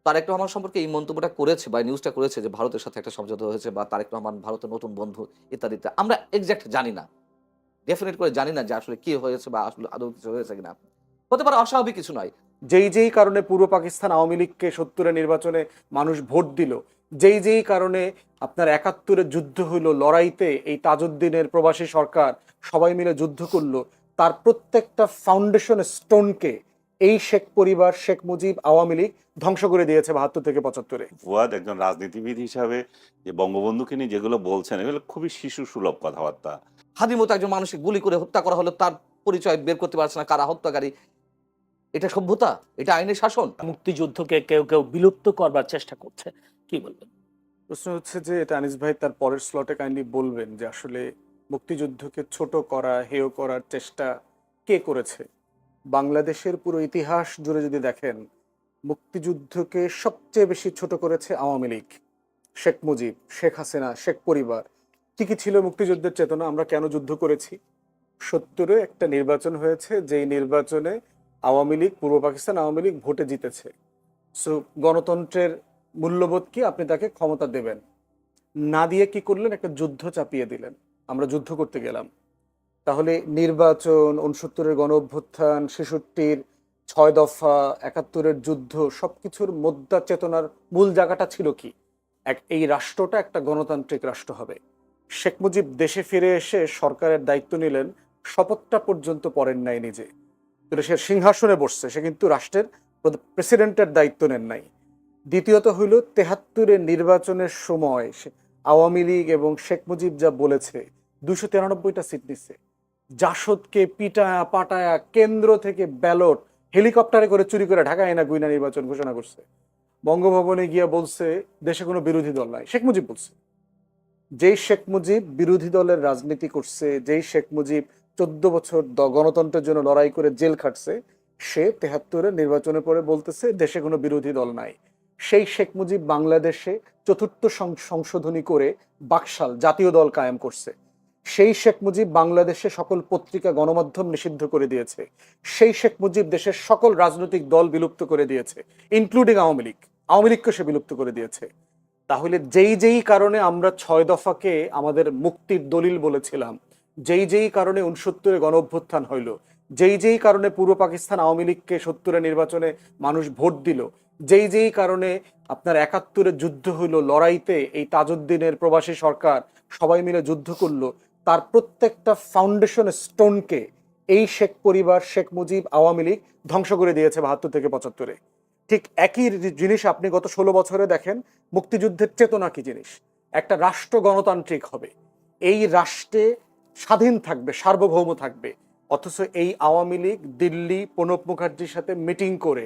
তারেক রহমান সম্পর্কে এই মন্তব্যটা করেছে বা নিউজটা করেছে যে ভারতের সাথে একটা সমঝোতা হয়েছে বা তারেক রহমান ভারতের নতুন বন্ধু ইত্যাদিতে, আমরা এক্সাক্ট জানি না, ডেফিনেট করে জানি না যে আসলে কি হয়েছে বা আসলে আদৌ কিছু হয়েছে কিনা। হতে পারে অস্বাভাবিক কিছু নয়। যেই কারণে পূর্ব পাকিস্তান আওয়ামী লীগকে ৭০-এর নির্বাচনে মানুষ ভোট দিল, যেই কারণে আপনার ৭১-এর যুদ্ধ হইল, লড়াইতে এই তাজউদ্দিনের প্রবাসী সরকার সবাই মিলে যুদ্ধ করলো, তার প্রত্যেকটা ফাউন্ডেশন স্টোনকে এই শেখ পরিবার, শেখ মুজিব, আওয়ামী লীগ ধ্বংস করে দিয়েছে ৭২ থেকে ৭৫-এ। ফুয়াদ একজন রাজনীতিবিদ হিসাবে যে বঙ্গবন্ধুকে নিয়ে যেগুলো বলছেন এগুলো খুবই শিশু সুলভ কথাবার্তা। হাদির মতো একজন মানুষকে গুলি করে হত্যা করা হলো, তার পরিচয় বের করতে পারছে না কারা হত্যাকারী। এটা সভ্যতা? এটা আইনের শাসন? মুক্তিযুদ্ধকে কেউ কেউ বিলুপ্ত করবার চেষ্টা করছে, কি বলবেন? প্রশ্ন হচ্ছে যে এটা আনিস ভাই তার পরের স্লটে কাইন্ডলি বলবেন যে আসলে মুক্তিযুদ্ধকে ছোট করা, হেয় করার চেষ্টা কে করেছে। বাংলাদেশের পুরো ইতিহাস জুড়ে যদি দেখেন, মুক্তিযুদ্ধকে সবচেয়ে বেশি ছোট করেছে আওয়ামী লীগ, শেখ মুজিব, শেখ হাসিনা, শেখ পরিবার। কি কি ছিল মুক্তিযুদ্ধের চেতনা, আমরা কেন যুদ্ধ করেছি? ৭০-এ একটা নির্বাচন হয়েছে, যেই নির্বাচনে আওয়ামী লীগ, পূর্ব পাকিস্তান আওয়ামী লীগ ভোটে জিতেছে। সো গণতন্ত্রের মূল্যবোধ কি, আপনি তাকে ক্ষমতা দেবেন, না দিয়ে কি করলেন, একটা যুদ্ধ চাপিয়ে দিলেন, আমরা যুদ্ধ করতে গেলাম। তাহলে নির্বাচন, ৬৯-এর গণ অভ্যুত্থান, ৬৬-র ৬ দফা, ৭১-এর যুদ্ধ, সবকিছুর মুদ্রা চেতনার মূল জায়গাটা ছিল কি, এই রাষ্ট্রটা একটা গণতান্ত্রিক রাষ্ট্র হবে। শেখ মুজিব দেশে ফিরে এসে সরকারের দায়িত্ব নিলেন, শপথটা পর্যন্ত পড়েন নাই নিজে, কিন্তু সে সিংহাসনে বসছে, সে কিন্তু রাষ্ট্রের প্রেসিডেন্টের দায়িত্ব নেন নাই। দ্বিতীয়ত হইল ৭৩-এর নির্বাচনের সময় আওয়ামী লীগ এবং শেখ মুজিব যা বলেছে, ২৯৩টা সিট নিচ্ছে, জাসদকে পিটায়া পাটায়া কেন্দ্র থেকে ব্যালট হেলিকপ্টারে করে চুরি করে ঢাকা এনে গুইনা নির্বাচন ঘোষণা করছে। বঙ্গভবনে গিয়া বলছে দেশে কোনো বিরোধী দল নাই, শেখ মুজিব বলছে। যেই শেখ মুজিব বিরোধী দলের রাজনীতি করছে, যেই শেখ মুজিব 14 বছর গণতন্ত্রের জন্য লড়াই করে জেল খাটছে, সে ৭৩-এর নির্বাচনের পরে বলতেছে দেশে কোনো বিরোধী দল নাই। সেই শেখ মুজিব বাংলাদেশে চতুর্থ সংশোধনী করে বাকশাল জাতীয় দল কায়েম করছে। সেই শেখ মুজিব বাংলাদেশে সকল পত্রিকা গণমাধ্যম নিষিদ্ধ করে দিয়েছে। সেই শেখ মুজিব দেশের সকল রাজনৈতিক দল বিলুপ্ত করে দিয়েছে, ইনক্লুডিং আওয়ামী লীগ। আওয়ামী লীগকে সে বিলুপ্ত করে দিয়েছে। তাহলে যেই কারণে আমরা ৬ দফাকে আমাদের মুক্তির দলিল বলেছিলাম, যেই কারণে ৬৯-এ গণ অভ্যুত্থান হইল, যেই কারণে পূর্ব পাকিস্তান আওয়ামী লীগকে ৭০-এর নির্বাচনে মানুষ ভোট দিল, যেই কারণে আপনার ৭১-এর যুদ্ধ হইল, লড়াইতে এই তাজউদ্দিনের প্রবাসী সরকার সবাই মিলে যুদ্ধ করলো, তার প্রত্যেকটা ফাউন্ডেশন স্টোনকে এই শেখ পরিবার, শেখ মুজিব, আওয়ামী লীগ ধ্বংস করে দিয়েছে ৭২ থেকে ৭৫-এ। ঠিক একই জিনিস আপনি গত ১৬ বছরে দেখেন, মুক্তিযুদ্ধের চেতনা কি জিনিস। একটা রাষ্ট্র গণতান্ত্রিক হবে, এই রাষ্ট্রে স্বাধীন থাকবে, সার্বভৌম থাকবে, অথচ এই আওয়ামী লীগ দিল্লি প্রণব মুখার্জির সাথে মিটিং করে,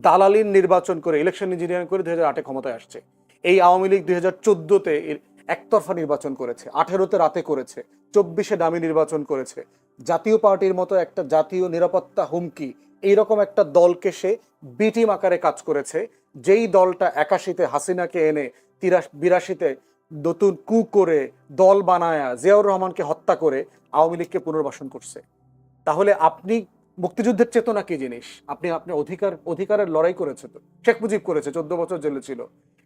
দালালির নির্বাচন করে, ইলেকশন ইঞ্জিনিয়ারিং করে ২০০৮-এ ক্ষমতায় আসছে। এই আওয়ামী লীগ ২০১৪-তে একতরফা নির্বাচন করেছে, ১৮-তে রাতে করেছে, ২৪-এ দামি নির্বাচন করেছে। জাতীয় পার্টির মতো একটা জাতীয় নিরাপত্তা হুমকি এইরকম একটা দলকে সে বি টিম আকারে কাজ করেছে, যেই দলটা ৮১-তে হাসিনাকে এনে ৮২-তে নতুন কু করে দল বানায়া জিয়াউর রহমানকে হত্যা করে আওয়ামী লীগকে পুনর্বাসন করছে। তাহলে আপনি মুক্তিযুদ্ধের চেতনা কি জিনিস, আপনি অধিকারের লড়াই করেছে, তো শেখ মুজিব করেছে, 14 বছর জেলে ছিল।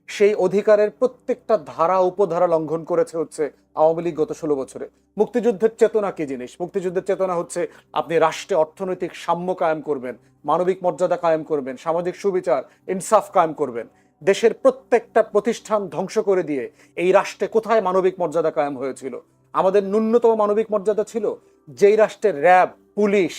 সেই অধিকারের প্রত্যেকটা ধারা উপধারা লঙ্ঘন করেছে হচ্ছে আওয়ামী লীগ গত 16 বছরে। মুক্তিযুদ্ধের চেতনা কি জিনিস? মুক্তিযুদ্ধের চেতনা হচ্ছে আপনি রাষ্ট্রে অর্থনৈতিক সাম্য কায়েম করবেন, মানবিক মর্যাদা কায়েম করবেন, সামাজিক সুবিচার ইনসাফ কায়েম করবেন। দেশের প্রত্যেকটা প্রতিষ্ঠান ধ্বংস করে দিয়ে এই রাষ্ট্রে কোথায় মানবিক মর্যাদা কায়েম হয়েছিল? আমাদের ন্যূনতম মানবিক মর্যাদা ছিল যেই রাষ্ট্রের RAB, police,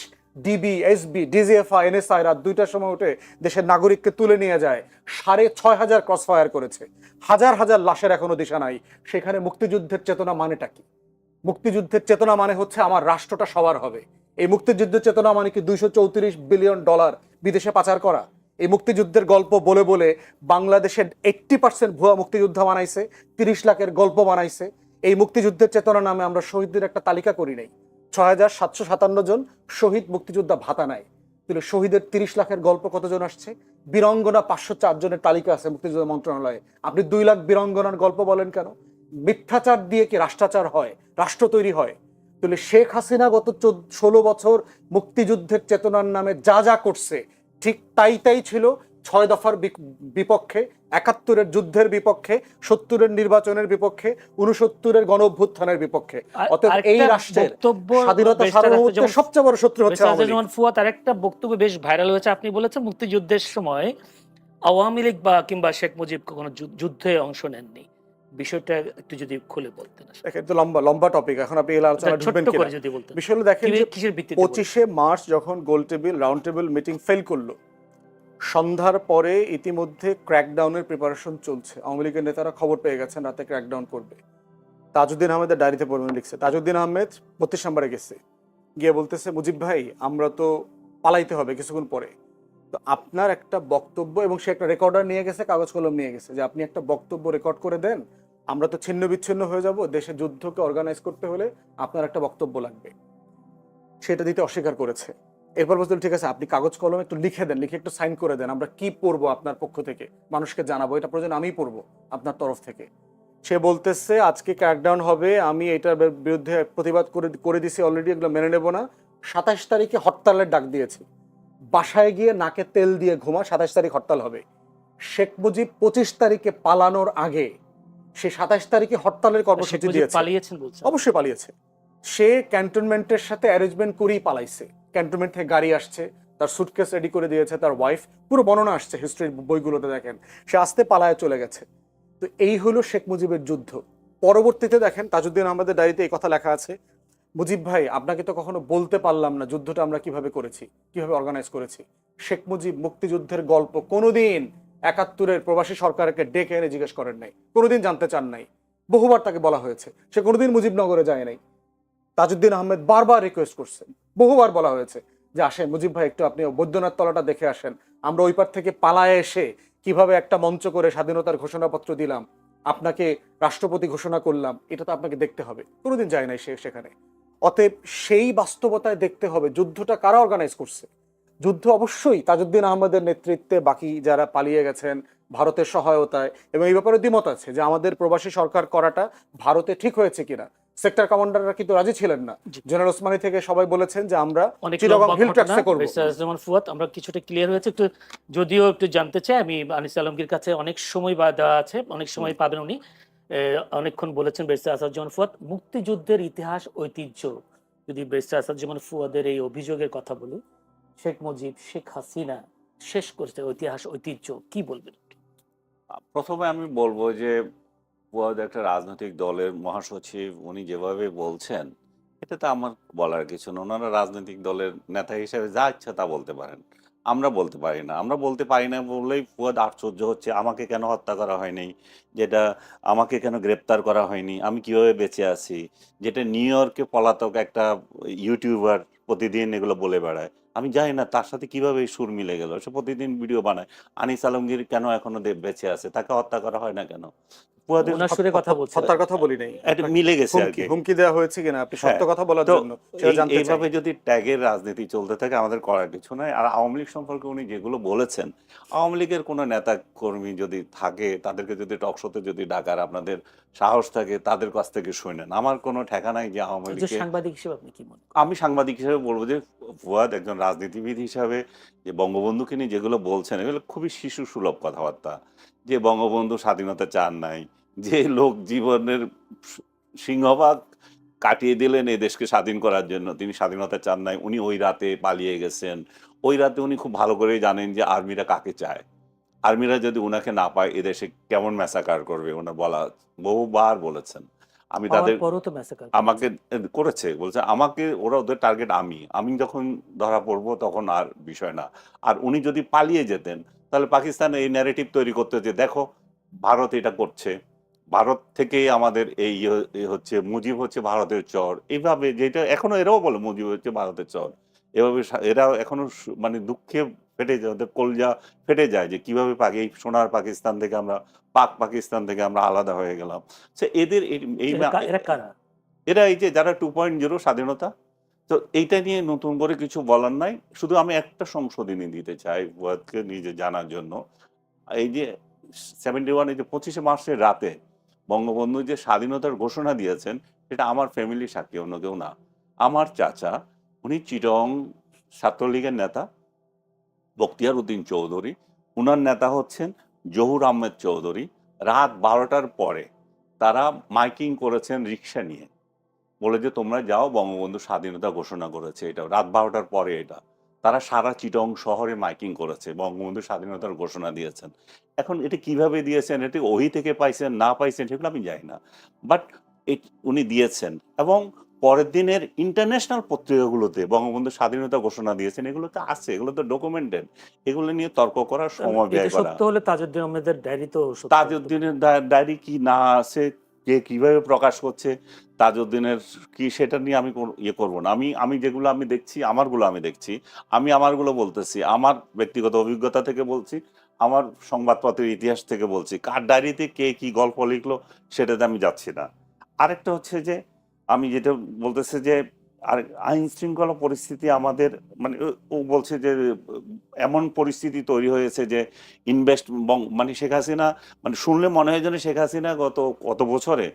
DB, SB, DGFI, NSI রাত 2টার সময় উঠে দেশের নাগরিককে তুলে নিয়ে যায়, 6,500 ক্রস ফায়ার করেছে, হাজার হাজার লাশের এখনো দিশা নাই। সেখানে মুক্তিযুদ্ধের চেতনা মানেটা কি? মুক্তিযুদ্ধের চেতনা মানে হচ্ছে আমার রাষ্ট্রটা সবার হবে। এই মুক্তিযুদ্ধের চেতনা মানে কি $234 বিলিয়ন বিদেশে পাচার করা? এই মুক্তিযুদ্ধের গল্প বলে বলে বাংলাদেশের 80% ভুয়া মুক্তিযোদ্ধা বানাইছে, 30 লাখের গল্প বানাইছে। এই মুক্তিযুদ্ধের চেতনা নামে আমরা শহীদদের একটা তালিকা করি নাই, 6,757 জন শহীদ মুক্তিযোদ্ধা ভাতা নাই। তাহলে শহীদের 30 লাখের গল্প কতজন আসছে? বীরঙ্গনা 504 জনের তালিকা আছে মুক্তিযুদ্ধ মন্ত্রণালয়ে, আপনি 2 লাখ বীরঙ্গনার গল্প বলেন কেন? মিথ্যাচার দিয়ে কি রাষ্ট্রাচার হয়, রাষ্ট্র তৈরি হয়? তাহলে শেখ হাসিনা গত 16 বছর মুক্তিযুদ্ধের চেতনার নামে যা যা করছে, ঠিক তাই ছিল 6 দফার বিপক্ষে, 71-এর যুদ্ধের বিপক্ষে, 70-এর নির্বাচনের বিপক্ষে, 69-এর গণ অভ্যুত্থানের বিপক্ষে। অতএব এই আরেকটা রাষ্ট্রের বক্তব্য স্বাধীনতা বেশ সার্বভৌমত্বের যেমন সবচেয়ে বড় শত্রু হচ্ছে আওয়ামী লীগ। যেমন ফুয়াদ আরেকটা বক্তব্য বেশ ভাইরাল হয়েছে, আপনি বলেছেন মুক্তিযুদ্ধের সময় আওয়ামী লীগ বা কিংবা শেখ মুজিব কোনো যুদ্ধে অংশ নেননি। বিষয়টা একটু যদি খুলে বলতেন। দেখেন, তো লম্বা লম্বা টপিক, এখন আপনি এই আলোচনা ঢুকবেন ছোট্ট কিনা। করে যদি বলতেন বিষয় হলো, দেখেন যে কিসের ভিত্তিতে 25শে মার্চ যখন গোল table round table meeting fail করলো, সন্ধ্যার পরে ইতিমধ্যে ক্র্যাকডাউনের প্রিপারেশন চলছে। আওয়ামী লীগের নেতারা খবর পেয়ে গেছেন রাতে ক্র্যাকডাউন করবে। তাজউদ্দিন আহমেদের ডায়েরিতে পড়বেন, লিখছে তাজউদ্দিন আহমেদ 32 নম্বরে গেছে, গিয়ে বলতেছে মুজিব ভাই আমরা তো পালাইতে হবে কিছুক্ষণ পরে, তো আপনার একটা বক্তব্য, এবং সে একটা রেকর্ডার নিয়ে গেছে, কাগজ কলম নিয়ে গেছে, যে আপনি একটা বক্তব্য রেকর্ড করে দেন, আমরা তো ছিন্ন বিচ্ছিন্ন হয়ে যাব, দেশে যুদ্ধকে অর্গানাইজ করতে হলে আপনার একটা বক্তব্য লাগবে। সেটা দিতে অস্বীকার করেছে। এরপর বলছিল ঠিক আছে আপনি কাগজ কলম একটু লিখে দেন, লিখে একটু সাইন করে দেন, আমরা কি পড়বো আপনার পক্ষ থেকে, মানুষকে জানাবো, এটা প্রয়োজন আমিই পড়বো আপনার তরফ থেকে। সে বলতেছে আজকে ক্র্যাকডাউন হবে, আমি এটার বিরুদ্ধে প্রতিবাদ করে দিছি অলরেডি, এগুলো মেনে নেব না। 27 তারিখে হরতালের ডাক দিয়েছি, বাসায় গিয়ে নাকে তেল দিয়ে ঘুমা, 27 তারিখ হরতাল হবে। শেখ মুজিব 25 তারিখে পালানোর আগে সে 27 তারিখে হরতালের কর্মসূচি দিয়েছে। পালিয়েছেন বলছেন? অবশ্যই পালিয়েছে। সে ক্যান্টনমেন্টের সাথে অ্যারেঞ্জমেন্ট করেই পালাইছে। ক্যান্টনমেন্ট থেকে গাড়ি আসছে, তার সুটকেস রেডি করে দিয়েছে তার ওয়াইফ, পুরো বর্ণনা আসছে হিস্ট্রির বইগুলোতে, দেখেন সে আস্তে পালায় চলে গেছে। তো এই হলো শেখ মুজিবের যুদ্ধ। পরবর্তীতে দেখেন তাজউদ্দিন আহমেদের ডায়েরিতে এই কথা লেখা আছে, মুজিব ভাই আপনাকে তো কখনো বলতে পারলাম না যুদ্ধটা আমরা কিভাবে করেছি, কিভাবে অর্গানাইজ করেছি। শেখ মুজিব মুক্তিযুদ্ধের গল্প কোনোদিন 71-এর প্রবাসী সরকারকে ডেকে এনে জিজ্ঞেস করেন নাই, কোনোদিন জানতে চান নাই। বহুবার তাকে বলা হয়েছে, সে কোনোদিন মুজিবনগরে যায় নাই। তাজউদ্দিন আহমেদ বারবার রিকোয়েস্ট করছেন, বহুবার বলা হয়েছে যে আসেন মুজিব ভাই একটু আপনি বৈদ্যনাথ তলাটা দেখে আসেন, আমরা ওই পার থেকে পালায় এসে কিভাবে একটা মঞ্চ করে স্বাধীনতার ঘোষণাপত্র দিলাম, আপনাকে রাষ্ট্রপতি ঘোষণা করলাম, এটা তো আপনাকে দেখতে হবে। কোনোদিন যায় নাই সে সেখানে। অতএব সেই বাস্তবতায় দেখতে হবে যুদ্ধটা কারা অর্গানাইজ করছে। যুদ্ধ অবশ্যই তাজউদ্দিন আহমেদের নেতৃত্বে, বাকি যারা পালিয়ে গেছেন ভারতের সহায়তায়, এবং এই ব্যাপারে দ্বিমত আছে যে আমাদের প্রবাসী সরকার করাটা ভারতে ঠিক হয়েছে কিনা। সেক্টর কমান্ডাররা কিন্তু রাজি ছিলেন না। জেনারেল ওসমানী থেকে সবাই বলেছেন যে আমরা চিটাগং হিল ট্র্যাক্সে করব। যেমন ফুয়াদ আমরা কিছুটা ক্লিয়ার হয়েছে, একটু যদিও একটু জানতে চাই আমি আনিস আলমগীর কাছে, অনেক সময় দেওয়া আছে, অনেক সময় পাবেন উনি, অনেকক্ষণ বলেছেন ব্যারিস্টার আসাদুজ্জামান ফুয়াদ। মুক্তিযুদ্ধের ইতিহাস ঐতিহ্য, যদি ব্যারিস্টার আসাদুজ্জামান ফুয়াদের এই অভিযোগের কথা বলি, শেখ মুজিব শেখ হাসিনা শেষ করছে ইতিহাস ঐতিহ্য, কি বলবেন? প্রথমে আমি বলবো যে ফুয়াদ একটা রাজনৈতিক দলের মহাসচিব, উনি যেভাবে বলছেন এটাতে আমার বলার কিছু না। ওনারা রাজনৈতিক দলের নেতা হিসেবে যা ইচ্ছা তা বলতে পারেন, আমরা বলতে পারি না। আমরা বলতে পারি না বললেই ফুয়াদ আশ্চর্য হচ্ছে, আমাকে কেন হত্যা করা হয়নি, যেটা আমাকে কেন গ্রেপ্তার করা হয়নি, আমি কিভাবে বেঁচে আছি, যেটা নিউ ইয়র্কে পলাতক একটা ইউটিউবার প্রতিদিন এগুলো বলে বেড়ায়, আমি জানি না তার সাথে কিভাবে এই সুর মিলে গেল। সে প্রতিদিন ভিডিও বানায়। আনিস আলমগীর কেন এখনো বেঁচে আছে, তাকে হত্যা করা হয় না কেন? ফুয়াদের ওনার সুরে কথা বলছেন, হত্যার কথা বলি নাই, এটা মিলে গেছে আর কি। হুমকি দেওয়া হয়েছে কিনা আপনি সত্য কথা বলার তো জন্য সেটা জানতে চাই। এইভাবে যদি ট্যাগের রাজনীতি চলতে থাকে আমাদের করার কিছু নাই। আর আওয়ামী লীগ সম্পর্কে উনি যেগুলো বলেছেন, আওয়ামী লীগের কোনো নেতা কর্মী যদি থাকে তাদেরকে যদি টকশোতে যদি ডাকার আপনাদের সাহস থাকে তাদের কাছ থেকে শুনেন। আমার কোনো ঠেকা নাই যে আওয়ামী লীগকে। সাংবাদিক হিসেবে আপনি কি মনে? আমি সাংবাদিক হিসেবে বলবো যে ফুয়াদ একজন রাজনীতিবিদ হিসাবে যে বঙ্গবন্ধুকে নিয়ে যেগুলো বলছেন এগুলো খুবই শিশু সুলভ কথাবার্তা। যে বঙ্গবন্ধু স্বাধীনতা চান নাই, যে লোক জীবনের সিংহভাগ কাটিয়ে দিলেন এই দেশকে স্বাধীন করার জন্য, তিনি স্বাধীনতা চান নাই, উনি ওই রাতে পালিয়ে গেছেন। ওই রাতে উনি খুব ভালো করেই জানেন যে আর্মিরা কাকে চায়, আর্মিরা যদি উনাকে না পায় এদেশে কেমন ম্যাসাকার করবে। ওনার বলা বহুবার বলেছেন। আমি তাদের আমাকে করেছে বলছে আমাকে ওরা ওদের টার্গেট, আমি যখন ধরা পড়বো তখন আর বিষয় না। আর উনি যদি পালিয়ে যেতেন তাহলে পাকিস্তান এই ন্যারেটিভ তৈরি করতে যে দেখো ভারত এটা করছে, ভারত থেকেই আমাদের এই হচ্ছে মুজিব হচ্ছে ভারতের চর, এইভাবে যেটা এখনো এরাও বলে মুজিব হচ্ছে ভারতের চর, এভাবে এরা এখনো মানে দুঃখে ফেটে যায়, ওদের কলজা ফেটে যায় যে কিভাবে এই সোনার পাকিস্তান থেকে আমরা পাকিস্তান থেকে আমরা আলাদা হয়ে গেলাম। সে এদের এরা এই যে যারা 2.0 স্বাধীনতা, তো এইটা নিয়ে নতুন করে কিছু বলার নাই। শুধু আমি একটা সংশোধনী দিতে চাই ফুয়াদকে নিজে জানার জন্য। এই যে 71 এই যে 25শে মার্চের রাতে বঙ্গবন্ধু যে স্বাধীনতার ঘোষণা দিয়েছেন সেটা আমার ফ্যামিলি সাক্ষী, অন্য কেউ না। আমার চাচা উনি চিটং ছাত্রলীগের নেতা বখতিয়ার উদ্দিন চৌধুরী, উনার নেতা হচ্ছেন জহুর আহমেদ চৌধুরী। রাত 12টার পরে তারা মাইকিং করেছেন রিক্সা নিয়ে, বলে যে তোমরা যাও, বঙ্গবন্ধু স্বাধীনতা ঘোষণা করেছে। এটা রাত 12টার পরে এটা তারা সারা চিটং শহরে মাইকিং করেছে, বঙ্গবন্ধু স্বাধীনতার ঘোষণা দিয়েছেন। এখন এটা কিভাবে দিয়েছেন, এটা ওহি থেকে পাইছেন না পাইছেন সেগুলো আমি জানি না, বাট উনি দিয়েছেন। এবং পরের দিনের ইন্টারন্যাশনাল পত্রিকাগুলোতে বঙ্গবন্ধু স্বাধীনতা ঘোষণা দিয়েছেন, এগুলো তো আছে, এগুলো তো ডকুমেন্টেড। এগুলো নিয়ে তর্ক করার সময় এটা ব্যয় করা। সত্য হলে তাজউদ্দিন আহমেদের ডায়েরি তো সত্য হতো। তাজউদ্দিনের ডায়েরি কি না আছে, কে কিভাবে প্রকাশ করছে, তাজউদ্দিনের কি, সেটা নিয়ে আমি ইয়ে করবো না। আমি যেগুলো আমি দেখছি, আমারগুলো আমি দেখছি, আমি আমারগুলো বলতেছি, আমার ব্যক্তিগত অভিজ্ঞতা থেকে বলছি, আমার সংবাদপত্রের ইতিহাস থেকে বলছি। কার ডায়েরিতে কে কি গল্প লিখলো সেটাতে আমি যাচ্ছি না। আরেকটা হচ্ছে যে আমি যেটা বলতেছি যে আর আইন শৃঙ্খলা পরিস্থিতি আমাদের, মানে ও বলছে যে এমন পরিস্থিতি তৈরি হয়েছে যে মানে শেখ হাসিনা, মানে শুনলে মনে হয় যেন শেখ হাসিনা কত বছরে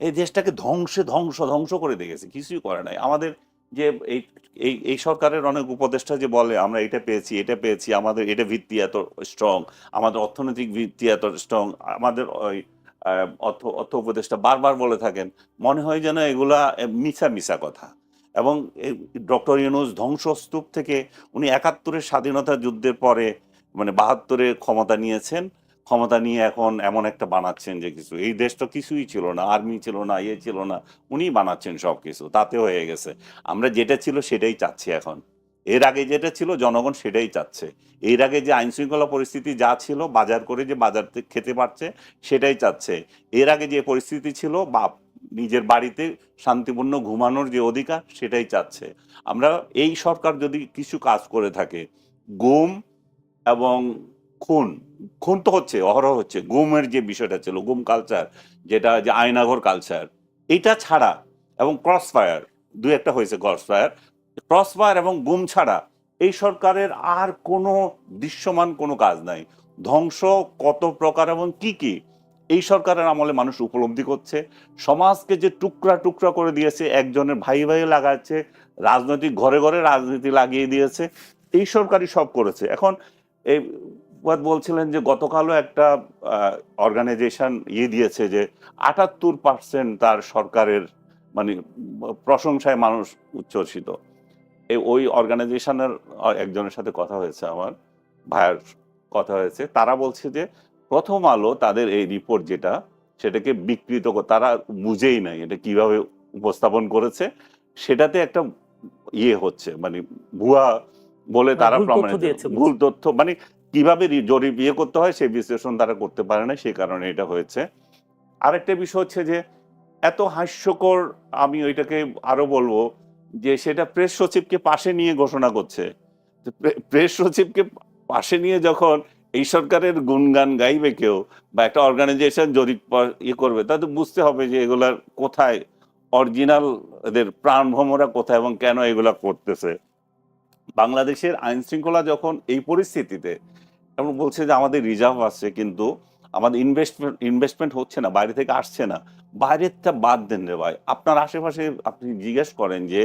এই দেশটাকে ধ্বংস করে দিয়েছে, কিছুই করে নাই। আমাদের যে এই এই এই সরকারের অনেক উপদেষ্টা যে বলে আমরা এটা পেয়েছি, আমাদের এটা ভিত্তি এত স্ট্রং, আমাদের অর্থনৈতিক ভিত্তি এত স্ট্রং, আমাদের ওই অর্থ উপদেষ্টা বারবার বলে থাকেন, মনে হয় যেন এগুলা মিছা কথা। এবং ডক্টর ইউনূস ধ্বংসস্তূপ থেকে উনি ৭১-এর স্বাধীনতা যুদ্ধের পরে, মানে ৭২-এ ক্ষমতা নিয়েছেন, ক্ষমতা নিয়ে এখন এমন একটা বানাচ্ছেন যে কিছু, এই দেশ তো কিছুই ছিল না, আর্মি ছিল না, ইয়ে ছিল না, উনি বানাচ্ছেন সব কিছু, তাতে হয়ে গেছে। আমরা যেটা ছিল সেটাই চাচ্ছি এখন, এর আগে যেটা ছিল জনগণ সেটাই চাচ্ছে। এর আগে যে আইন শৃঙ্খলা পরিস্থিতি যা ছিল, বাজার করে যে বাজার খেতে পারছে সেটাই চাচ্ছে। এর আগে যে পরিস্থিতি ছিল, বা নিজের বাড়িতে শান্তিপূর্ণ ঘুমানোর যে অধিকার সেটাই চাচ্ছে। আমরা এই সরকার যদি কিছু কাজ করে থাকে, গুম এবং খুন তো হচ্ছে, অহরহ হচ্ছে, গুমের যে বিষয়টা ছিল, গুম কালচার, যেটা যে আয়নাঘর কালচার, এটা ছাড়া, এবং ক্রসফায়ার, দুই একটা হয়েছে ক্রসফায়ার এবং গুম ছাড়া এই সরকারের আর কোনো দৃশ্যমান কোনো কাজ নাই। ধ্বংস কত প্রকার এবং কি এই সরকারের আমলে মানুষ উপলব্ধি করছে। সমাজকে যে টুকরা করে দিয়েছে, একজনের ভাই লাগাচ্ছে, রাজনৈতিক ঘরে রাজনীতি লাগিয়ে দিয়েছে, এই সরকারই সব করেছে। এখন এই বলছিলেন যে গতকালও একটা অর্গানাইজেশন দিয়েছে যে ৭৮% তার সরকারের, মানে প্রশংসায় মানুষ উচ্ছ্বসিত। ওই অর্গানাইজেশনের একজনের সাথে কথা হয়েছে, আমার ভাইয়ের কথা হয়েছে, তারা বলছে যে প্রথম আলো তাদের এই রিপোর্ট যেটা, সেটাকে বিকৃত, তারা বুঝেই নাই এটা কিভাবে উপস্থাপন করেছে, সেটাতে একটা হচ্ছে, মানে ভুয়া বলে তারা প্রমাণিত, ভুল তথ্য, মানে কিভাবে জরিপ করতে হয় সেই বিশ্লেষণ তারা করতে পারে না, সেই কারণে এটা হয়েছে। আরেকটা বিষয় হচ্ছে যে এত হাস্যকর, আমি ওইটাকে আরো বলবো যে সেটা প্রেস সচিবকে পাশে নিয়ে ঘোষণা করছে। প্রেস সচিবকে পাশে নিয়ে যখন এই সরকারের গুণগান গাইবে কেউ, বা একটা অর্গানাইজেশন জরিপ করবে, তাহলে বুঝতে হবে যে এগুলার কোথায় অরিজিনাল, এদের প্রাণভ্রমরা কোথায় এবং কেন এগুলা করতেছে। বাংলাদেশের আইন শৃঙ্খলা যখন এই পরিস্থিতিতে, এবং বলছে যে আমাদের রিজার্ভ আসছে, কিন্তু আমাদের ইনভেস্টমেন্ট হচ্ছে না, বাইরে থেকে আসছে না। বাইরেরটা বাদ দেন রে ভাই, আপনার আশেপাশে আপনি জিজ্ঞেস করেন যে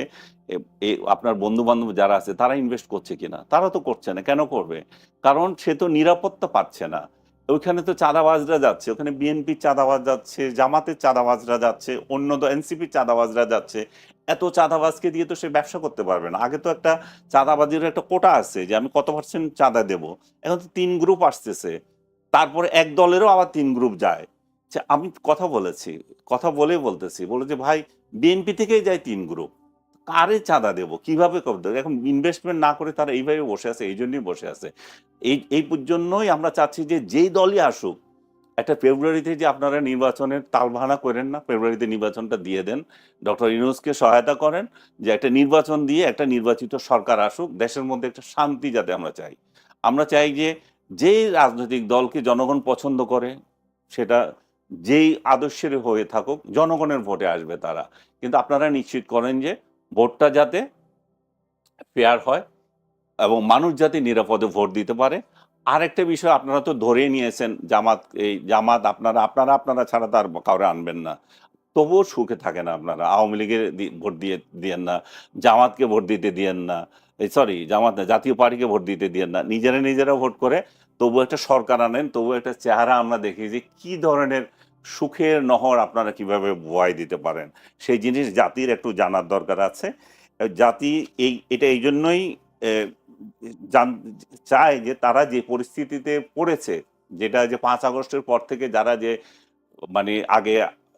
আপনার বন্ধু বান্ধব যারা আছে তারা ইনভেস্ট করছে কিনা, তারা তো করছে না। কেন করবে? কারণ সে তো নিরাপত্তা পাচ্ছে না। ওইখানে তো চাঁদাবাজরা যাচ্ছে, ওখানে বিএনপির চাঁদাবাজ যাচ্ছে, জামাতের চাঁদাবাজরা যাচ্ছে, অন্য এনসিপির চাঁদাবাজরা যাচ্ছে। এত চাঁদাবাজকে দিয়ে তো সে ব্যবসা করতে পারবে না। আগে তো একটা চাঁদাবাজির একটা কোটা আছে যে আমি কত % চাঁদা দেব। এখন তো 3 গ্রুপ আসতেছে, তারপরে এক দলেরও আবার 3 গ্রুপ যায়। আমি কথা বলতেছি বলে যে ভাই, বিএনপি থেকেই যায় 3 গ্রুপ, কারে চাঁদা দেব, কিভাবে করতে? এখন ইনভেস্টমেন্ট না করে তারা এইভাবে বসে আছে, এই জন্যই বসে আছে। এই জন্যই আমরা চাচ্ছি যে যেই দলই আসুক, একটা ফেব্রুয়ারিতে যে আপনারা নির্বাচনের তালবাহানা করেন না, ফেব্রুয়ারিতে নির্বাচনটা দিয়ে দেন, ডক্টর ইউনূসকে সহায়তা করেন, যে একটা নির্বাচন দিয়ে একটা নির্বাচিত সরকার আসুক, দেশের মধ্যে একটা শান্তি যাতে আমরা চাই। আমরা চাই যে যেই রাজনৈতিক দলকে জনগণ পছন্দ করে, সেটা যেই আদর্শের হয়ে থাকুক, জনগণের ভোটে আসবে তারা। কিন্তু আপনারা নিশ্চিত করেন যে ভোটটা যাতে ফেয়ার হয় এবং মানুষ যাতে নিরাপদে ভোট দিতে পারে। আরেকটা বিষয় আপনারা তো ধরেই নিয়েছেন, জামাত আপনারা ছাড়া তার কাউরে আনবেন না। তবুও সুখে থাকে না আপনারা। আওয়ামী লীগের ভোট দিয়েন না, জামাতকে ভোট দিতে দিয়েন না, জামাত না, জাতীয় পার্টিকে ভোট দিতে দিয়েন না, নিজেরা ভোট করে তবু একটা সরকার আনেন, তবু একটা চেহারা আমরা দেখি যে কি ধরনের সুখের নহর আপনারা কিভাবে বয় দিতে পারেন। সেই জিনিস জাতির একটু জানার দরকার আছে। জাতি এটা এই জন্যই চায় যে তারা যে পরিস্থিতিতে পড়েছে, যেটা যে 5 আগস্টের পর থেকে যারা যে মানে আগে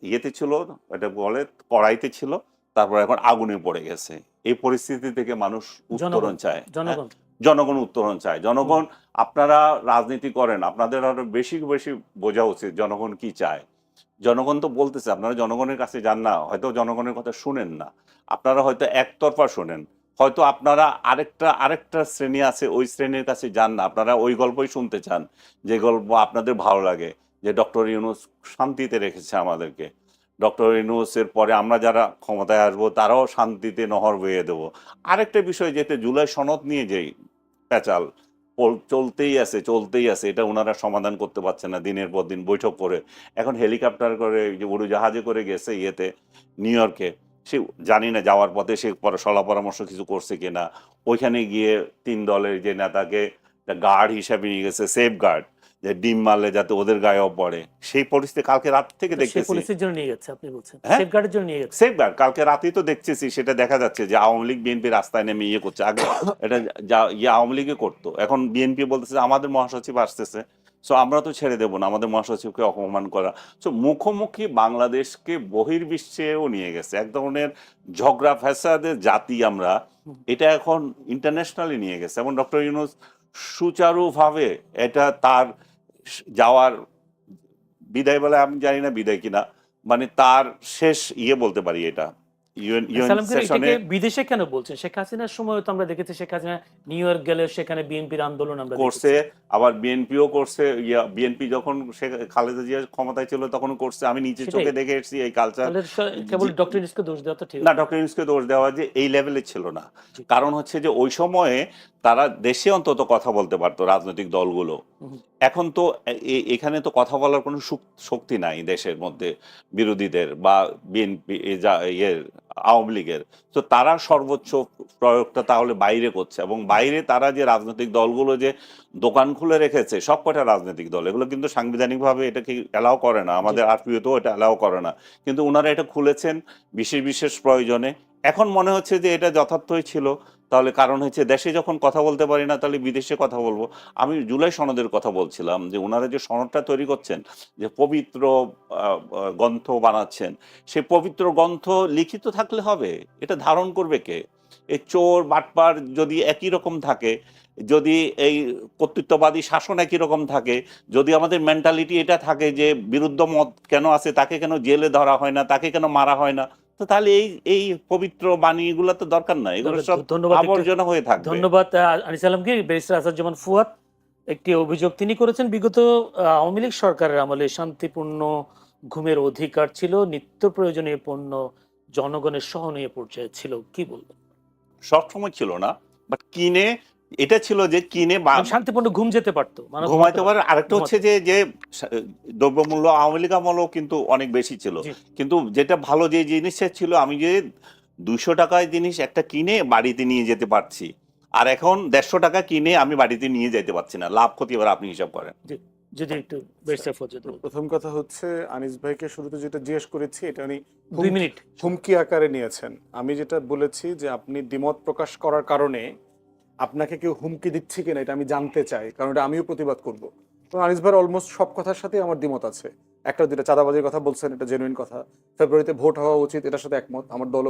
ইয়েতে ছিল, এটা বলে কড়াইতে ছিল, তারপর এখন আগুনে পড়ে গেছে। এই পরিস্থিতি থেকে মানুষ উত্তরণ চায়। জনগণ জনগণ উত্তরণ চায়। জনগণ, আপনারা রাজনীতি করেন, আপনাদের আরো বেশি বেশি বোঝা উচিত জনগণ কি চায়। জনগণ তো বলতেছে, আপনারা জনগণের কাছে যান না, হয়তো জনগণের কথা শুনেন না, আপনারা হয়তো একতরফা শোনেন, হয়তো আপনারা আরেকটা শ্রেণী আছে, ওই শ্রেণীর কাছে যান না, আপনারা ওই গল্পই শুনতে চান যে গল্প আপনাদের ভালো লাগে, যে ডক্টর ইউনূস শান্তিতে রেখেছে আমাদেরকে, ডক্টর ইউনূসের পরে আমরা যারা ক্ষমতায় আসবো তারাও শান্তিতে নহর বইয়ে দেবো। আরেকটা বিষয়, যেতে জুলাই সনদ নিয়ে যেই পেঁচাল চলতেই আছে, এটা ওনারা সমাধান করতে পারছে না, দিনের পর দিন বৈঠক করে। এখন হেলিকপ্টার করে, যে উড়োজাহাজে করে গেছে ইয়েতে, নিউ ইয়র্কে। সে জানি না যাওয়ার পথে সে সলা পরামর্শ কিছু করছে কিনা। ওইখানে গিয়ে 3 দলের যে নেতাকে গার্ড হিসাবে নিয়ে গেছে, সেফ গার্ড, যে ডিম মারলে যাতে ওদের গায়েও পড়ে। সেই পরিস্থিতি কালকে রাত থেকে সেই দেখতেছি। পুলিশের জন্য নিয়ে গেছে আপনি বলছেন, হ্যাঁ? সেফগার্ডের জন্য নিয়ে গেছে। সেফগার্ড কালকে রাতেই তো দেখতেছি, সেটা দেখা যাচ্ছে যে আওয়ামী লীগ বিএনপি রাস্তায় নেমে ইয়ে করছে। আগে এটা আওয়ামী লীগে করতো, এখন বিএনপি বলতেছে আমাদের মহাসচিব আসতেছে, সো আমরা তো ছেড়ে দেবো না আমাদের মহাসচিবকে অপমান করা। সো মুখোমুখি বাংলাদেশকে বহির্বিশ্বেও নিয়ে গেছে, এক ধরনের ঝগড়া ফ্যাসাদের জাতি আমরা। এটা এখন ইন্টারন্যাশনালি নিয়ে গেছে, এবং ডক্টর ইউনূস সুচারুভাবে এটা তার যাওয়ার বিদায় বলে, আমি জানি না বিদায় কিনা, মানে তার শেষ বলতে পারি এটা ইউএন সেশনে। বিদেশে কেন বলছেন? শেখ হাসিনার সময় তো আমরা দেখেছি শেখ হাসিনা নিউ ইয়র্ক গেলে সেখানে বিএনপির আন্দোলন আমরা করছে, আবার বিএনপিও করছে। বিএনপি যখন খালেদা জিয়া ক্ষমতায় ছিল তখন করছে, আমি নিচে চোখে দেখে এসেছি এই কালচার। কেবল ডক্টর ইউনূসকে দোষ দেওয়া তো ঠিক না, ডক্টর ইউনূসকে দোষ দেওয়া যে এই লেভেলে ছিল না। কারণ হচ্ছে যে ওই সময়ে তারা দেশে অন্তত কথা বলতে পারতো, রাজনৈতিক দলগুলো। এখন তো এখানে তো কথা বলার কোনো শক্তি নাই দেশের মধ্যে, বিরোধীদের বা বিএনপি আওয়ামী লীগের। তো তারা সর্বোচ্চ প্রয়োগটা তাহলে বাইরে করছে, এবং বাইরে তারা যে রাজনৈতিক দলগুলো যে দোকান খুলে রেখেছে, সব কটা রাজনৈতিক দল, এগুলো কিন্তু সাংবিধানিকভাবে এটাকে অ্যালাউ করে না, আমাদের আরপিওতেও এটা অ্যালাউ করে না, কিন্তু ওনারা এটা খুলেছেন বিশেষ বিশেষ প্রয়োজনে। এখন মনে হচ্ছে যে এটা যথার্থই ছিল। তাহলে কারণ হচ্ছে দেশে যখন কথা বলতে পারি না, তাহলে বিদেশে কথা বলবো। আমি জুলাই সনদের কথা বলছিলাম, যে ওনারা যে সনদটা তৈরি করছেন, যে পবিত্র গ্রন্থ বানাচ্ছেন, সেই পবিত্র গ্রন্থ লিখিত থাকলে হবে, এটা ধারণ করবে কে? এই চোর বাটপার যদি একই রকম থাকে, যদি এই কর্তৃত্ববাদী শাসন একই রকম থাকে, যদি আমাদের মেন্টালিটি এটা থাকে যে বিরুদ্ধ মত কেন আছে, তাকে কেন জেলে ধরা হয় না, তাকে কেন মারা হয় না, তো তাহলে এই পবিত্র বাণীগুলো তো দরকার নাই, এগুলো সব আবর্জনা হয়ে থাকবে। ধন্যবাদ আনিস আলমকে। ব্যারিস্টার আসাদুজ্জামান ফুয়াদ, একটি অভিযোগ তিনি করেছেন, বিগত আওয়ামী লীগ সরকারের আমলে শান্তিপূর্ণ ঘুমের অধিকার ছিল, নিত্য প্রয়োজনীয় পণ্য জনগণের সহনীয় পর্যায়ে ছিল। কি বলবেন? সবসময় ছিল না, বাট কিনে এটা ছিল যে কিনে শান্তিপূর্ণ ঘুম যেতে পারতো, ঘুমাইতে পারে। আরেকটা হচ্ছে যে দ্রব্যমূল্য আওয়ামী লীগ আমলেও কিন্তু অনেক বেশি ছিল, কিন্তু যেটা ভালো যে জিনিসটা ছিল, আমি যে 200 টাকায় জিনিস একটা কিনে বাড়িতে নিয়ে যেতে পারছি, আর এখন 150 টাকা কিনে আমি বাড়িতে নিয়ে যেতে পারছি না। লাভ ক্ষতি এবার আপনি হিসাব করেন। যদি একটু প্রথম কথা হচ্ছে, আনিস ভাইকে শুরুতে যেটা জিজ্ঞেস করেছি, এটা উনি 2 মিনিট হুমকি আকারে নিয়েছেন। আমি যেটা বলেছি যে আপনি দ্বিমত প্রকাশ করার কারণে আপনাকে কেউ হুমকি দিচ্ছে কিনা এটা আমি জানতে চাই, কারণ এটা আমিও প্রতিবাদ করব। তো আনিস ভাইয়ের অলমোস্ট সব কথার সাথে আমার দ্বিমত আছে। একটা দুটা চাঁদাবাজির কথা বলছেন, এটা জেনুইন কথা। ফেব্রুয়ারিতে ভোট হওয়া উচিত, এটার সাথে একমত। আমার দল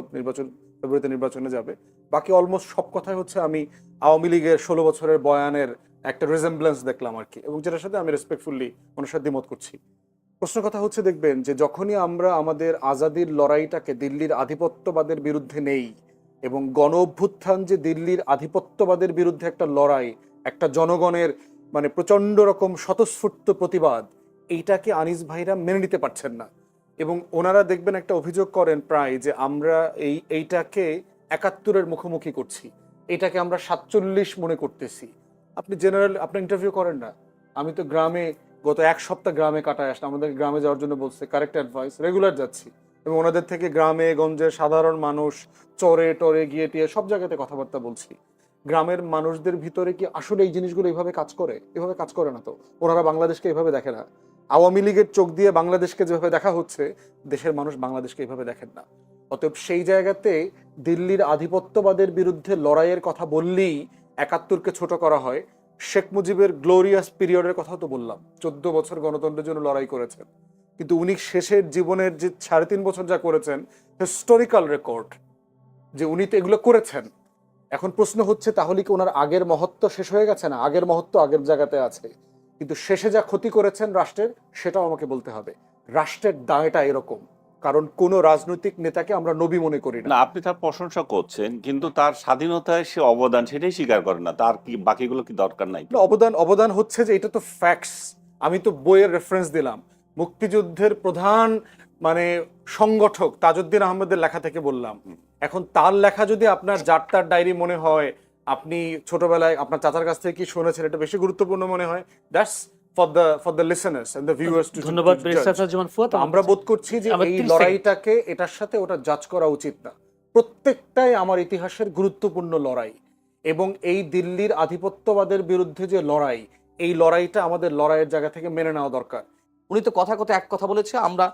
ফেব্রুয়ারিতে নির্বাচনে যাবে। বাকি অলমোস্ট সব কথাই হচ্ছে আমি আওয়ামী লীগের 16 বছরের বয়ানের একটা রিজেম্বলেন্স দেখলাম আর কি, এবং যেটার সাথে আমি রেসপেক্টফুলি ওনার সাথে দ্বিমত করছি। প্রশ্ন কথা হচ্ছে, দেখবেন যে যখনই আমরা আমাদের আজাদির লড়াইটাকে দিল্লির আধিপত্যবাদের বিরুদ্ধে নেই, এবং গণ অভ্যুত্থান যে দিল্লির আধিপত্যবাদের বিরুদ্ধে একটা লড়াই, একটা জনগণের মানে প্রচণ্ড রকম স্বতঃস্ফূর্ত প্রতিবাদ, এইটাকে আনিস ভাইরা মেনে নিতে পারছেন না। এবং ওনারা দেখবেন একটা অভিযোগ করেন প্রায়, যে আমরা এইটাকে 71-এর মুখোমুখি করছি, এটাকে আমরা 47 মনে করতেছি। আপনি জেনারেল আপনি ইন্টারভিউ করেন না? আমি তো গ্রামে গত 1 সপ্তাহ গ্রামে কাটায় আসলাম, আমাদের গ্রামে যাওয়ার জন্য বলছে, কারেক্ট অ্যাডভাইস, রেগুলার যাচ্ছি, এবং ওনাদের থেকে গ্রামে গঞ্জে সাধারণ মানুষ চরে টরে গিয়ে টিয়ে সব জায়গাতে কথাবার্তা বলছি। গ্রামের মানুষদের ভিতরে কি আসলে এই জিনিসগুলো এইভাবে কাজ করে? এভাবে কাজ করে না তো। ওনারা বাংলাদেশকে এভাবে দেখে না। আওয়ামী লীগের চোখ দিয়ে বাংলাদেশকে যেভাবে দেখা হচ্ছে, দেশের মানুষ বাংলাদেশকে এইভাবে দেখেন না। অতএব সেই জায়গাতে দিল্লির আধিপত্যবাদের বিরুদ্ধে লড়াইয়ের কথা বললেই ৭১কে ছোট করা হয়। শেখ মুজিবের গ্লোরিয়াস পিরিয়ডের কথাও তো বললাম, ১৪ বছর গণতন্ত্রের জন্য লড়াই করেছেন, কিন্তু উনি শেষের জীবনের যে ৩.৫ বছর যা করেছেন, হিস্টোরিক্যাল রেকর্ড, যে উনি তো এগুলো করেছেন। এখন প্রশ্ন হচ্ছে, তাহলে কি ওনার আগের মহত্ব শেষ হয়ে গেছে? না, আগের মহত্ব আগের জায়গাতে আছে, কিন্তু শেষে যা ক্ষতি করেছেন রাষ্ট্রের, সেটাও আমাকে বলতে হবে। রাষ্ট্রের দায়টা এরকম, কারণ কোন রাজনৈতিক নেতাকে আমরা নবী মনে করি না। না, আপনি তার প্রশংসা করছেন, কিন্তু তার স্বাধীনতায় সে অবদান সেটাই স্বীকার করেন না। তার কি বাকিগুলো কি দরকার নাই? না, অবদান হচ্ছে যে এটা তো ফ্যাক্টস। আমি তো বইয়ের রেফারেন্স দিলাম, মুক্তিযুদ্ধের প্রধান মানে সংগঠক তাজউদ্দিন আহমেদের লেখা থেকে বললাম। এখন তার লেখা যদি আপনার যার ডায়েরি মনে হয়, আপনি ছোটবেলায় আপনার চাচার কাছ থেকে কি শুনেছেন, এটা বেশি গুরুত্বপূর্ণ মনে হয়, that's for the listeners and the viewers to ধন্যবাদ ব্যারিস্টার আসাদুজ্জামান ফুয়াদ। আমরা বোধ করছি যে আমার এই 30 লড়াইটাকে এটার সাথে ওটা জাজ করা উচিত না। প্রত্যেকটাই আমার ইতিহাসের গুরুত্বপূর্ণ লড়াই, এবং এই দিল্লির আধিপত্যবাদের বিরুদ্ধে যে লড়াই, এই লড়াইটা আমাদের লড়াইয়ের জায়গা থেকে মেনে নেওয়া দরকার। উনি তো কথা এক কথা বলেছে, আমরা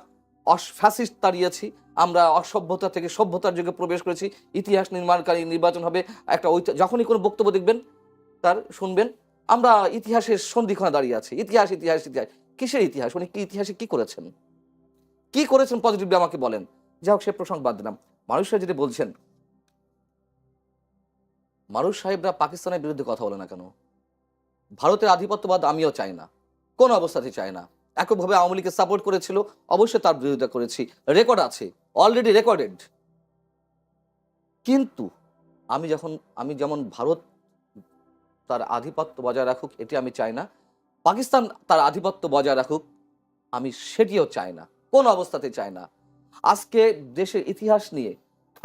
ফ্যাসিস্ট তাড়িয়েছি, আমরা অসভ্যতা থেকে সভ্যতার যুগে প্রবেশ করেছি, ইতিহাস নির্মাণকারী নির্বাচন হবে একটা। যখনই কোনো বক্তব্য দেখবেন তার শুনবেন, আমরা ইতিহাসের সন্ধিক্ষণে দাঁড়িয়ে আছি, ইতিহাস ইতিহাস ইতিহাস। কিসের ইতিহাস? উনি কি ইতিহাসে কি করেছেন, কি করেছেন পজিটিভলি আমাকে বলেন। যাই হোক, সে প্রসঙ্গ বাদ দিলাম। মানুষ সাহেব যেটা বলছেন, মানুষ সাহেবরা পাকিস্তানের বিরুদ্ধে কথা বলে না কেন? ভারতের আধিপত্যবাদ আমিও চাই না, কোন অবস্থাতেই চাই না। এককভাবে আওয়ামী লীগকে সাপোর্ট করেছিল, অবশ্যই তার বিরোধিতা করেছি, রেকর্ড আছে, অলরেডি রেকর্ডেড। কিন্তু আমি যেমন ভারত তার আধিপত্য বজায় রাখুক, এটি আমি চাই না। পাকিস্তান তার আধিপত্য বজায় রাখুক, আমি সেটিও চাই না, কোন অবস্থাতে চাই না। আজকে দেশের ইতিহাস নিয়ে,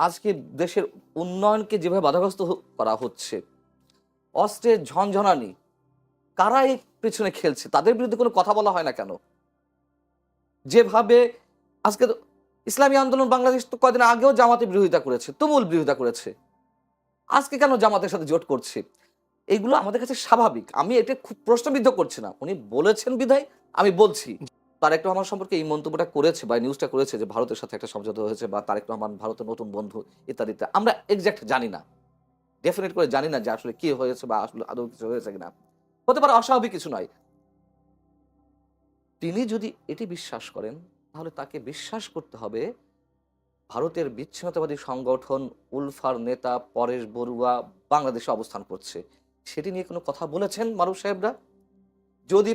আজকে দেশের উন্নয়নকে যেভাবে বাধাগ্রস্ত করা হচ্ছে, অস্ত্রের ঝনঝনানি, কারা এই পেছনে খেলছে, তাদের বিরুদ্ধে কোনো কথা বলা হয় না কেন? যেভাবে আজকে ইসলামী আন্দোলন বাংলাদেশ তো কয়েকদিন আগেও জামাতের বিরোধিতা করেছে, তুমুল বিরোধিতা করেছে, আজকে কেন জামাতের সাথে জোট করছে? এইগুলো আমাদের কাছে স্বাভাবিক। আমি এটা খুব প্রশ্নবিদ্ধ করছি না, উনি বলেছেন বিধায় আমি বলছি। তারেক রহমান সম্পর্কে এই মন্তব্যটা করেছে বা নিউজটা করেছে যে ভারতের সাথে একটা সমঝোতা হয়েছে বা তারেক রহমান ভারতের নতুন বন্ধু ইত্যাদিতে, আমরা এক্সাক্ট জানি না, ডেফিনেট করে জানি না যে আসলে কি হয়েছে বা আসলে আদৌ কিছু হয়েছে কিনা। হতে পারে অস্বাভাবিক কিছু নয়। তিনি যদি এটি বিশ্বাস করেন, তাহলে তাকে বিশ্বাস করতে হবে ভারতের বিচ্ছিন্নতাবাদী সংগঠন উলফার নেতা পরেশ বড়ুয়া বাংলাদেশে অবস্থান করছে। সেটি নিয়ে কোনো কথা বলেছেন মারুফ সাহেবরা? যদি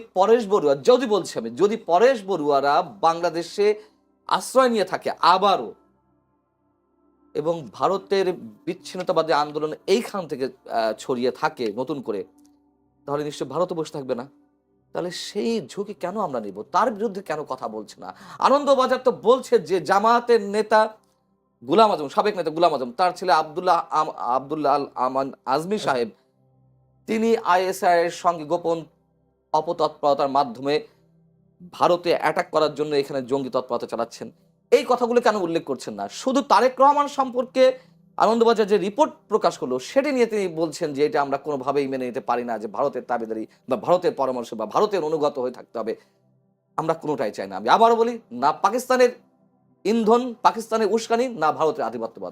পরেশ বড়ুয়ারা বাংলাদেশে আশ্রয় নিয়ে থাকে আবারও, এবং ভারতের বিচ্ছিন্নতাবাদী আন্দোলন এইখান থেকে ছড়িয়ে থাকে নতুন করে, তাহলে নিশ্চয় ভারতও বসে থাকবে না। তাহলে সেই ঝুঁকি কেন আমরা নিব? তার বিরুদ্ধে কেন কথা বলছে না? আনন্দবাজার তো বলছে যে জামায়াতের নেতা গুলাম আজম, সাবেক নেতা গুলাম আজম, তার ছেলে আব্দুল্লাহ আল আমান আজমি সাহেব, তিনি আইএসআই এর সঙ্গে গোপন অপতৎপরতার মাধ্যমে ভারতে অ্যাটাক করার জন্য এখানে জঙ্গি তৎপরতা চালাচ্ছেন। এই কথাগুলো কেন উল্লেখ করছেন না? শুধু তারেক রহমান সম্পর্কে আনন্দবাজার যে রিপোর্ট প্রকাশ করলো সেটি নিয়ে তিনি বলছেন যে এটা আমরা কোনোভাবেই মেনে নিতে পারি না, যে ভারতের দাবিদারি বা ভারতের পরামর্শ বা ভারতের অনুগত হয়ে থাকতে হবে। আমরা কোনোটাই চাই না। আমি আবারও বলি, না পাকিস্তানের ইন্ধন, পাকিস্তানের উস্কানি, না ভারতের আধিপত্যবাদ।